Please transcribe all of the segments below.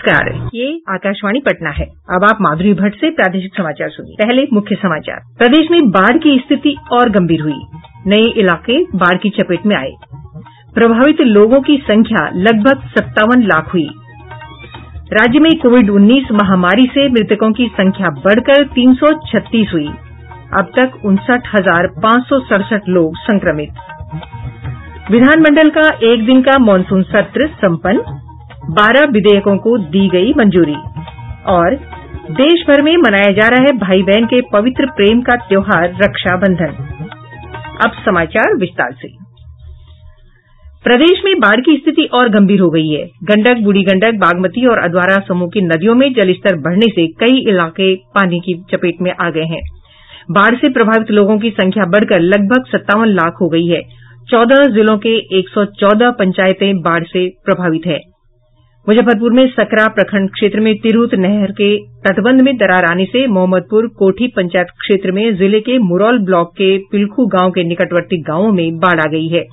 नमस्कार, ये आकाशवाणी पटना है। अब आप माधुरी भट्ट से प्रादेशिक समाचार सुनिए। पहले मुख्य समाचार। प्रदेश में बाढ़ की स्थिति और गंभीर हुई, नए इलाके बाढ़ की चपेट में आए। प्रभावित लोगों की संख्या लगभग 57 लाख हुई। राज्य में कोविड-19 महामारी से मृतकों की संख्या बढ़कर 336 हुई। अब तक 59,567 लोग संक्रमित। विधानमंडल का एक दिन का मॉनसून सत्र संपन्न, 12 विधेयकों को दी गई मंजूरी। और देश भर में मनाया जा रहा है भाई बहन के पवित्र प्रेम का त्योहार रक्षाबंधन। अब समाचार विस्तार से। प्रदेश में बाढ़ की स्थिति और गंभीर हो गई है। गंडक, बूढ़ी गंडक, बागमती और अधवारा समूह की नदियों में जलस्तर बढ़ने से कई इलाके पानी की चपेट में आ गए हैं। बाढ़ से प्रभावित लोगों की संख्या बढ़कर लगभग 57 लाख हो गई है। 14 जिलों के 114 पंचायतें बाढ़ से प्रभावित है। मुजफ्फरपुर में सकरा प्रखंड क्षेत्र में तिरहुत नहर के तटबंध में दरार आने से मोहम्मदपुर कोठी पंचायत क्षेत्र में जिले के मुरौल ब्लॉक के पिलखू गांव के निकटवर्ती गांवों में बाढ़ आ गई है।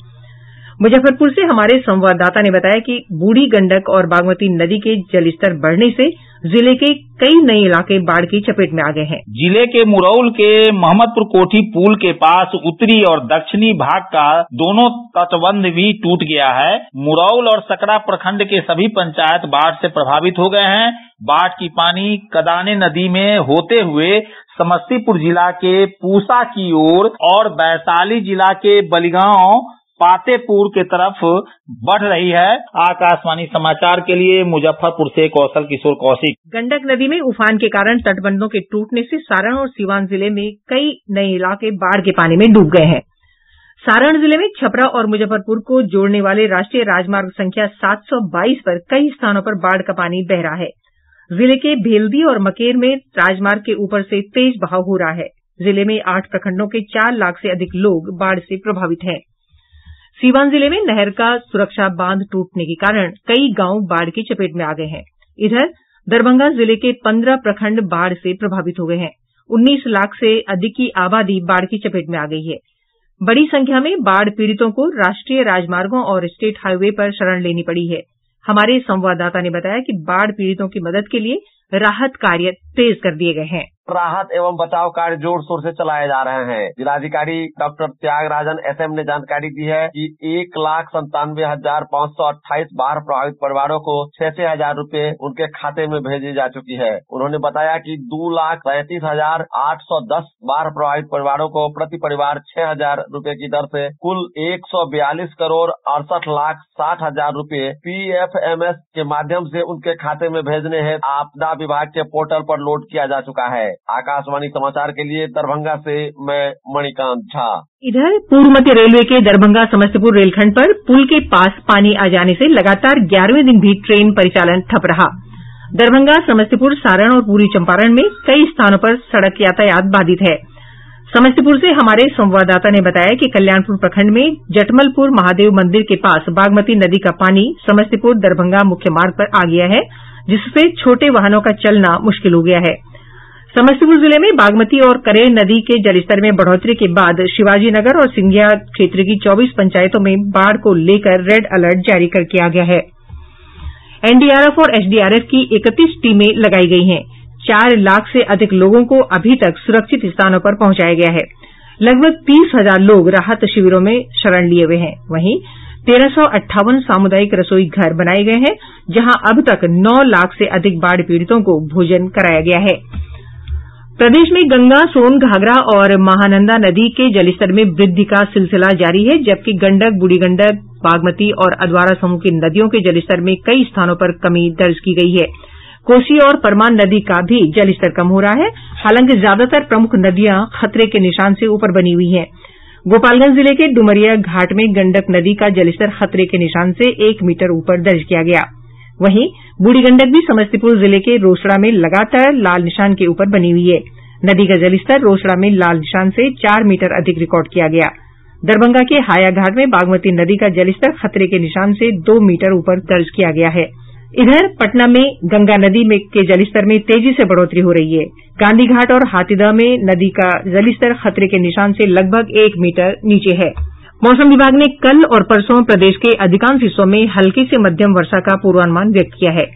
मुजफ्फरपुर से हमारे संवाददाता ने बताया कि बूढ़ी गंडक और बागमती नदी के जलस्तर बढ़ने से जिले के कई नए इलाके बाढ़ की चपेट में आ गए हैं। जिले के मुरौल के मोहम्मदपुर कोठी पुल के पास उत्तरी और दक्षिणी भाग का दोनों तटबंध भी टूट गया है। मुरौल और सकरा प्रखंड के सभी पंचायत बाढ़ से प्रभावित हो गए हैं। बाढ़ की पानी कदाने नदी में होते हुए समस्तीपुर जिला के पूसा की ओर और वैशाली जिला के बलिगांव पातेपुर के तरफ बढ़ रही है। आकाशवाणी समाचार के लिए मुजफ्फरपुर से कौशल किशोर कौशिक। गंडक नदी में उफान के कारण तटबंधों के टूटने से सारण और सीवान जिले में कई नए इलाके बाढ़ के पानी में डूब गए हैं। सारण जिले में छपरा और मुजफ्फरपुर को जोड़ने वाले राष्ट्रीय राजमार्ग संख्या 722 पर कई स्थानों पर बाढ़ का पानी बह रहा है। जिले के भेल्दी और मकेर में राजमार्ग के ऊपर से तेज बहाव हो रहा है। जिले में 8 प्रखंडों के 4 लाख से अधिक लोग बाढ़ से प्रभावित हैं। सीवान जिले में नहर का सुरक्षा बांध टूटने के कारण कई गांव बाढ़ की चपेट में आ गए हैं। इधर दरभंगा जिले के 15 प्रखंड बाढ़ से प्रभावित हो गए हैं। 19 लाख से अधिक की आबादी बाढ़ की चपेट में आ गई है। बड़ी संख्या में बाढ़ पीड़ितों को राष्ट्रीय राजमार्गों और स्टेट हाईवे पर शरण लेनी पड़ी है। हमारे संवाददाता ने बताया कि बाढ़ पीड़ितों की मदद के लिए राहत कार्य तेज कर दिए गए हैं। राहत एवं बचाव कार्य जोर शोर से चलाए जा रहे हैं। जिलाधिकारी डॉक्टर त्यागराजन एसएम ने जानकारी दी है कि 1,97,528 बाढ़ प्रभावित परिवारों को 6-6 हजार रूपए उनके खाते में भेजी जा चुकी है। उन्होंने बताया कि 2,33,810 बाढ़ प्रभावित परिवारों को प्रति परिवार 6,000 रूपए की दर से कुल 142,68,60,000 रूपए PFMS के माध्यम से उनके खाते में भेजने हैं। आपदा विभाग के पोर्टल पर लोड किया जा चुका है। आकाशवाणी समाचार के लिए दरभंगा से मैं मणिकांत झा। इधर पूर्व मध्य रेलवे के दरभंगा समस्तीपुर रेलखंड पर पुल के पास पानी आ जाने से लगातार 11वें दिन भी ट्रेन परिचालन ठप रहा। दरभंगा, समस्तीपुर, सारण और पूर्वी चंपारण में कई स्थानों पर सड़क यातायात बाधित है। समस्तीपुर से हमारे संवाददाता ने बताया कि कल्याणपुर प्रखंड में जटमलपुर महादेव मंदिर के पास बागमती नदी का पानी समस्तीपुर दरभंगा मुख्य मार्ग पर आ गया है, जिससे छोटे वाहनों का चलना मुश्किल हो गया है। समस्तीपुर जिले में बागमती और करेह नदी के जलस्तर में बढ़ोतरी के बाद शिवाजीनगर और सिंधिया क्षेत्र की 24 पंचायतों में बाढ़ को लेकर रेड अलर्ट जारी कर किया गया है। एनडीआरएफ और एसडीआरएफ की 31 टीमें लगाई गई हैं। 4 लाख से अधिक लोगों को अभी तक सुरक्षित स्थानों पर पहुंचाया गया है। लगभग 30,000 लोग राहत शिविरों में शरण लिए हुए हैं। वहीं 1358 सामुदायिक रसोई घर बनाए गए हैं, जहां अब तक 9 लाख से अधिक बाढ़ पीड़ितों को भोजन कराया गया है। प्रदेश में गंगा, सोन, घाघरा और महानंदा नदी के जलस्तर में वृद्धि का सिलसिला जारी है, जबकि गंडक, बूढ़ी गंडक, बागमती और अधवारा समूह की नदियों के जलस्तर में कई स्थानों पर कमी दर्ज की गई है। कोसी और परमान नदी का भी जलस्तर कम हो रहा है। हालांकि ज्यादातर प्रमुख नदियां खतरे के निशान से ऊपर बनी हुई हैं। गोपालगंज जिले के डुमरिया घाट में गंडक नदी का जलस्तर खतरे के निशान से 1 मीटर ऊपर दर्ज किया गया। वहीं बूढ़ी गंडक भी समस्तीपुर जिले के रोसड़ा में लगातार लाल निशान के ऊपर बनी हुई है। नदी का जलस्तर रोसड़ा में लाल निशान से 4 मीटर अधिक रिकॉर्ड किया गया। दरभंगा के हाया घाट में बागमती नदी का जलस्तर खतरे के निशान से 2 मीटर ऊपर दर्ज किया गया है। इधर पटना में गंगा नदी में के जलस्तर में तेजी से बढ़ोतरी हो रही है। गांधी घाट और हाथीदह में नदी का जलस्तर खतरे के निशान से लगभग 1 मीटर नीचे है। मौसम विभाग ने कल और परसों प्रदेश के अधिकांश हिस्सों में हल्की से मध्यम वर्षा का पूर्वानुमान व्यक्त किया है।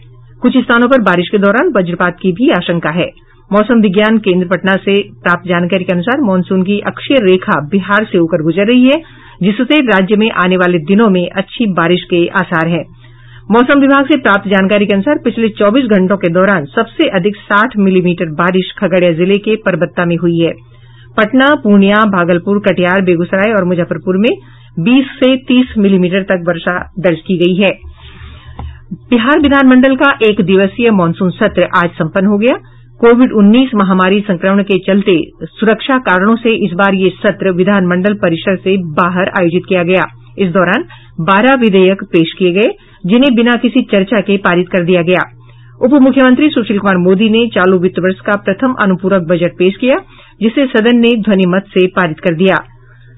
कुछ स्थानों पर बारिश के दौरान वज्रपात की भी आशंका है। मौसम विज्ञान केंद्र पटना से प्राप्त जानकारी के अनुसार मॉनसून की अक्षीय रेखा बिहार से होकर गुजर रही है, जिससे राज्य में आने वाले दिनों में अच्छी बारिश के आसार हैं। मौसम विभाग से प्राप्त जानकारी के अनुसार पिछले 24 घंटों के दौरान सबसे अधिक 60 मिलीमीटर बारिश खगड़िया जिले के परबत्ता में हुई है। पटना, पूर्णिया, भागलपुर, कटिहार, बेगूसराय और मुजफ्फरपुर में 20 से 30 मिलीमीटर तक वर्षा दर्ज की गई है। बिहार विधानमंडल का 1 दिवसीय मॉनसून सत्र आज संपन्न हो गया। कोविड-19 महामारी संक्रमण के चलते सुरक्षा कारणों से इस बार ये सत्र विधानमंडल परिसर से बाहर आयोजित किया गया। इस दौरान 12 विधेयक पेश किए गए, जिन्हें बिना किसी चर्चा के पारित कर दिया गया। उप मुख्यमंत्री सुशील कुमार मोदी ने चालू वित्त वर्ष का प्रथम अनुपूरक बजट पेश किया, जिसे सदन ने ध्वनिमत से पारित कर दिया।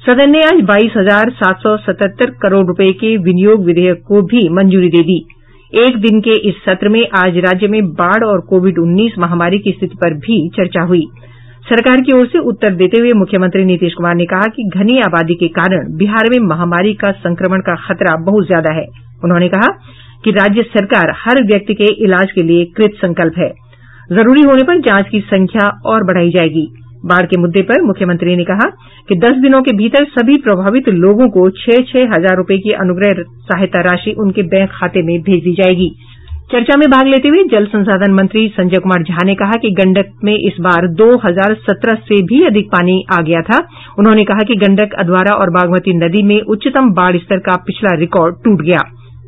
सदन ने आज 22,777 करोड़ रुपए के विनियोग विधेयक को भी मंजूरी दे दी। एक दिन के इस सत्र में आज राज्य में बाढ़ और कोविड-19 महामारी की स्थिति पर भी चर्चा हुई। सरकार की ओर से उत्तर देते हुए मुख्यमंत्री नीतीश कुमार ने कहा कि घनी आबादी के कारण बिहार में महामारी का संक्रमण का खतरा बहुत ज्यादा है। उन्होंने कहा कि राज्य सरकार हर व्यक्ति के इलाज के लिए कृत संकल्प है। जरूरी होने पर जांच की संख्या और बढ़ाई जाएगी। बाढ़ के मुद्दे पर मुख्यमंत्री ने कहा कि 10 दिनों के भीतर सभी प्रभावित लोगों को 6-6 हजार रुपए की अनुग्रह सहायता राशि उनके बैंक खाते में भेज दी जाएगी। चर्चा में भाग लेते हुए जल संसाधन मंत्री संजय कुमार झा ने कहा कि गंडक में इस बार 2017 से भी अधिक पानी आ गया था। उन्होंने कहा कि गंडक, अधवारा और बागमती नदी में उच्चतम बाढ़ स्तर का पिछला रिकॉर्ड टूट गया।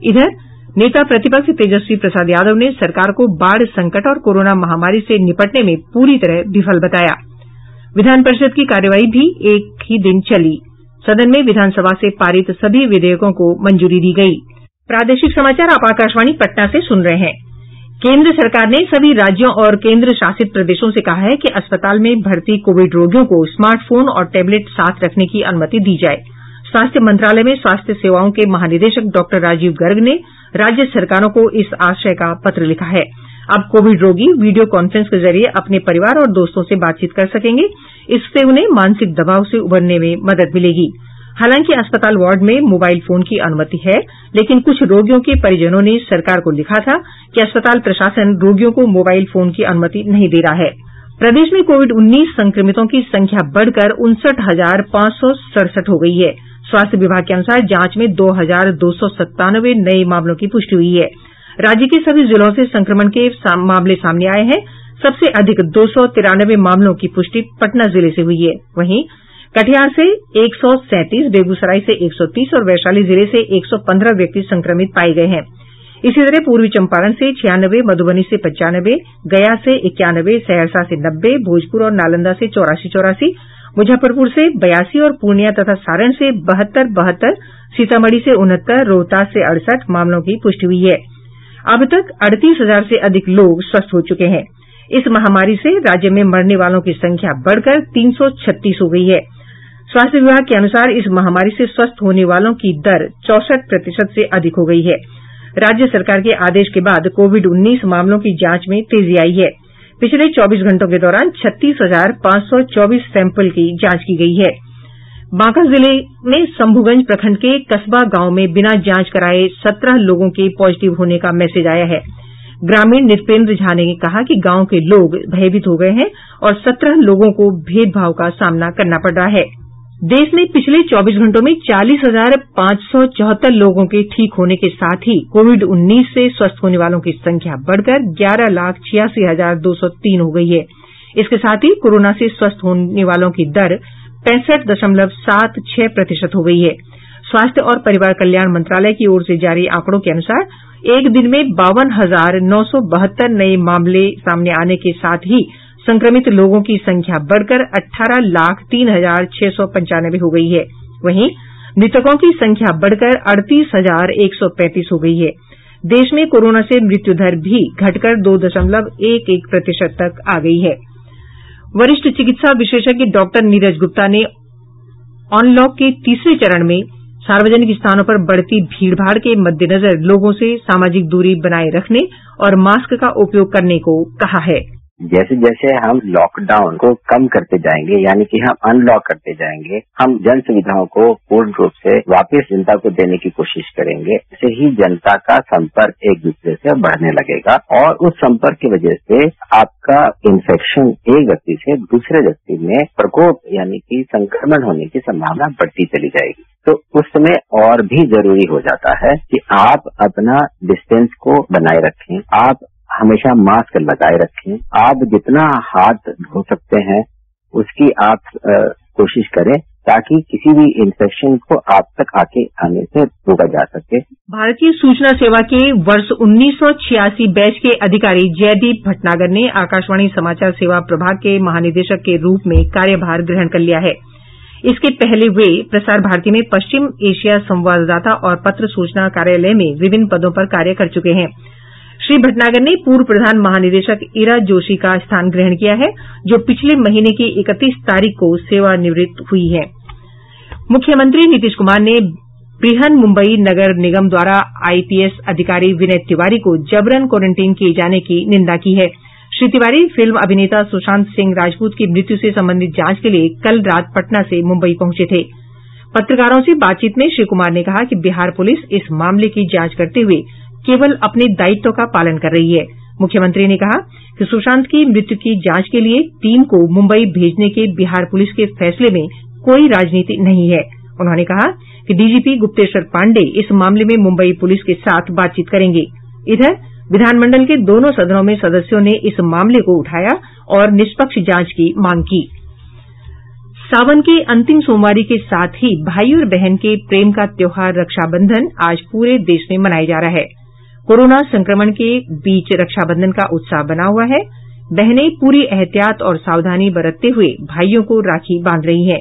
इधर नेता प्रतिपक्ष तेजस्वी प्रसाद यादव ने सरकार को बाढ़ संकट और कोरोना महामारी से निपटने में पूरी तरह विफल बताया। विधान परिषद की कार्यवाही भी एक ही दिन चली। सदन में विधानसभा से पारित सभी विधेयकों को मंजूरी दी गई। प्रादेशिक समाचार आप आकाशवाणी पटना से सुन रहे हैं। केंद्र सरकार ने सभी राज्यों और केंद्र शासित प्रदेशों से कहा है कि अस्पताल में भर्ती कोविड रोगियों को स्मार्टफोन और टैबलेट साथ रखने की अनुमति दी जाए। स्वास्थ्य मंत्रालय में स्वास्थ्य सेवाओं के महानिदेशक डॉक्टर राजीव गर्ग ने राज्य सरकारों को इस आशय का पत्र लिखा है। अब कोविड रोगी वीडियो कॉन्फ्रेंस के जरिए अपने परिवार और दोस्तों से बातचीत कर सकेंगे। इससे उन्हें मानसिक दबाव से उबरने में मदद मिलेगी। हालांकि अस्पताल वार्ड में मोबाइल फोन की अनुमति है, लेकिन कुछ रोगियों के परिजनों ने सरकार को लिखा था कि अस्पताल प्रशासन रोगियों को मोबाइल फोन की अनुमति नहीं दे रहा है। प्रदेश में कोविड-19 संक्रमितों की संख्या बढ़कर 59,567 हो गई है। स्वास्थ्य विभाग के अनुसार जांच में 2,297 नए मामलों की पुष्टि हुई है। राज्य के सभी जिलों से संक्रमण के मामले सामने आए हैं। सबसे अधिक 293 मामलों की पुष्टि पटना जिले से हुई है। वहीं कटिहार से 137, बेगूसराय से 130 और वैशाली जिले से 115 व्यक्ति संक्रमित पाए गए हैं। इसी तरह पूर्वी चंपारण से 96, मधुबनी से 95, गया से 91, सहरसा से 90, भोजपुर और नालंदा से 84, मुजफ्फरपुर से 82 और पूर्णिया तथा सारण से 72, सीतामढ़ी से 69, रोहतास से 68 मामलों की पुष्टि हुई है। अब तक 38,000 से अधिक लोग स्वस्थ हो चुके हैं। इस महामारी से राज्य में मरने वालों की संख्या बढ़कर 336 हो गई है। स्वास्थ्य विभाग के अनुसार इस महामारी से स्वस्थ होने वालों की दर 64% से अधिक हो गई है। राज्य सरकार के आदेश के बाद कोविड-19 मामलों की जांच में तेजी आई है। पिछले 24 घंटों के दौरान 36,524 सैंपल की जांच की गई है। बांका जिले में शंभुगंज प्रखंड के कसबा गांव में बिना जांच कराए 17 लोगों के पॉजिटिव होने का मैसेज आया है। ग्रामीण नृपेंद्र झा ने कहा कि गांव के लोग भयभीत हो गए हैं और 17 लोगों को भेदभाव का सामना करना पड़ रहा है। देश में पिछले 24 घंटों में 40,574 लोगों के ठीक होने के साथ ही कोविड-19 से स्वस्थ होने वालों की संख्या बढ़कर 11,86,203 हो गई है। इसके साथ ही कोरोना से स्वस्थ होने वालों की दर 65.76% हो गई है। स्वास्थ्य और परिवार कल्याण मंत्रालय की ओर से जारी आंकड़ों के अनुसार एक दिन में 52,972 नए मामले सामने आने के साथ ही संक्रमित लोगों की संख्या बढ़कर 18,03,695 हो गई है। वहीं मृतकों की संख्या बढ़कर 38,135 हो गई है। देश में कोरोना से मृत्यु दर भी घटकर 2.11% तक आ गई है। वरिष्ठ चिकित्सा विशेषज्ञ डॉक्टर नीरज गुप्ता ने अनलॉक के तीसरे चरण में सार्वजनिक स्थानों पर बढ़ती भीड़भाड़ के मद्देनजर लोगों से सामाजिक दूरी बनाए रखने और मास्क का उपयोग करने को कहा है। जैसे जैसे हम लॉकडाउन को कम करते जाएंगे, यानी कि हम अनलॉक करते जाएंगे, हम जन सुविधाओं को पूर्ण रूप से वापस जनता को देने की कोशिश करेंगे। इससे ही जनता का संपर्क एक दूसरे से बढ़ने लगेगा और उस संपर्क की वजह से आपका इन्फेक्शन एक व्यक्ति से दूसरे व्यक्ति में प्रकोप यानी कि संक्रमण होने की संभावना बढ़ती चली जाएगी। तो उस समय और भी जरूरी हो जाता है कि आप अपना डिस्टेंस को बनाए रखें, आप हमेशा मास्क लगाए रखें, आप जितना हाथ धो सकते हैं उसकी आप कोशिश करें ताकि किसी भी इन्फेक्शन को आप तक आने से रोका जा सके। भारतीय सूचना सेवा के वर्ष 1986 बैच के अधिकारी जयदीप भटनागर ने आकाशवाणी समाचार सेवा प्रभाग के महानिदेशक के रूप में कार्यभार ग्रहण कर लिया है। इसके पहले वे प्रसार भारती में पश्चिम एशिया संवाददाता और पत्र सूचना कार्यालय में विभिन्न पदों पर कार्य कर चुके हैं। श्री भटनागर ने पूर्व प्रधान महानिदेशक ईरा जोशी का स्थान ग्रहण किया है, जो पिछले महीने की 31 तारीख को सेवानिवृत्त हुई है। मुख्यमंत्री नीतीश कुमार ने बृहन मुंबई नगर निगम द्वारा आईपीएस अधिकारी विनय तिवारी को जबरन क्वारंटीन किए जाने की निंदा की है। श्री तिवारी फिल्म अभिनेता सुशांत सिंह राजपूत की मृत्यु से संबंधित जांच के लिए कल रात पटना से मुंबई पहुंचे थे। पत्रकारों से बातचीत में श्री कुमार ने कहा कि बिहार पुलिस इस मामले की जांच करते हुए केवल अपने दायित्व का पालन कर रही है। मुख्यमंत्री ने कहा कि सुशांत की मृत्यु की जांच के लिए टीम को मुंबई भेजने के बिहार पुलिस के फैसले में कोई राजनीति नहीं है। उन्होंने कहा कि डीजीपी गुप्तेश्वर पांडेय इस मामले में मुंबई पुलिस के साथ बातचीत करेंगे। इधर विधानमंडल के दोनों सदनों में सदस्यों ने इस मामले को उठाया और निष्पक्ष जांच की मांग की। सावन के अंतिम सोमवारी के साथ ही भाई और बहन के प्रेम का त्योहार रक्षाबंधन आज पूरे देश में मनाया जा रहा है। कोरोना संक्रमण के बीच रक्षाबंधन का उत्साह बना हुआ है। बहनें पूरी एहतियात और सावधानी बरतते हुए भाइयों को राखी बांध रही हैं।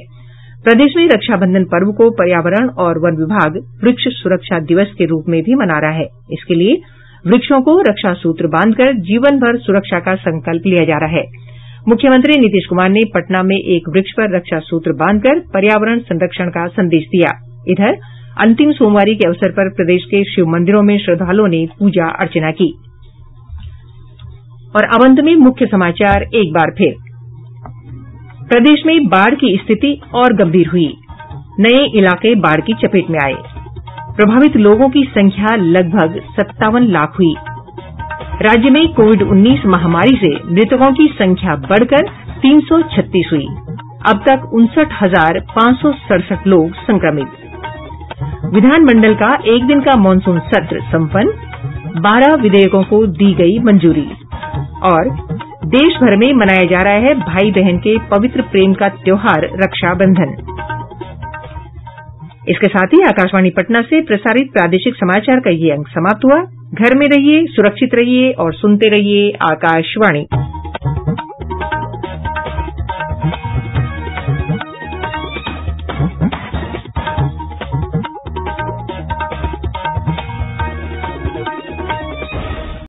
प्रदेश में रक्षाबंधन पर्व को पर्यावरण और वन विभाग वृक्ष सुरक्षा दिवस के रूप में भी मना रहा है। इसके लिए वृक्षों को रक्षा सूत्र बांधकर जीवन भर सुरक्षा का संकल्प लिया जा रहा है। मुख्यमंत्री नीतीश कुमार ने पटना में एक वृक्ष पर रक्षा सूत्र बांधकर पर्यावरण संरक्षण का संदेश दिया। इधर अंतिम सोमवारी के अवसर पर प्रदेश के शिव मंदिरों में श्रद्धालुओं ने पूजा अर्चना की। और अब अंत में मुख्य समाचार एक बार फिर। प्रदेश में बाढ़ की स्थिति और गंभीर हुई। नए इलाके बाढ़ की चपेट में आए। प्रभावित लोगों की संख्या लगभग 57 लाख हुई। राज्य में कोविड-19 महामारी से मृतकों की संख्या बढ़कर 336 हुई। अब तक 59,567 लोग संक्रमित। विधानमंडल का एक दिन का मॉनसून सत्र संपन्न। 12 विधेयकों को दी गई मंजूरी। और देश भर में मनाया जा रहा है भाई बहन के पवित्र प्रेम का त्योहार रक्षाबंधन। इसके साथ ही आकाशवाणी पटना से प्रसारित प्रादेशिक समाचार का ये अंक समाप्त हुआ। घर में रहिए, सुरक्षित रहिए और सुनते रहिए आकाशवाणी।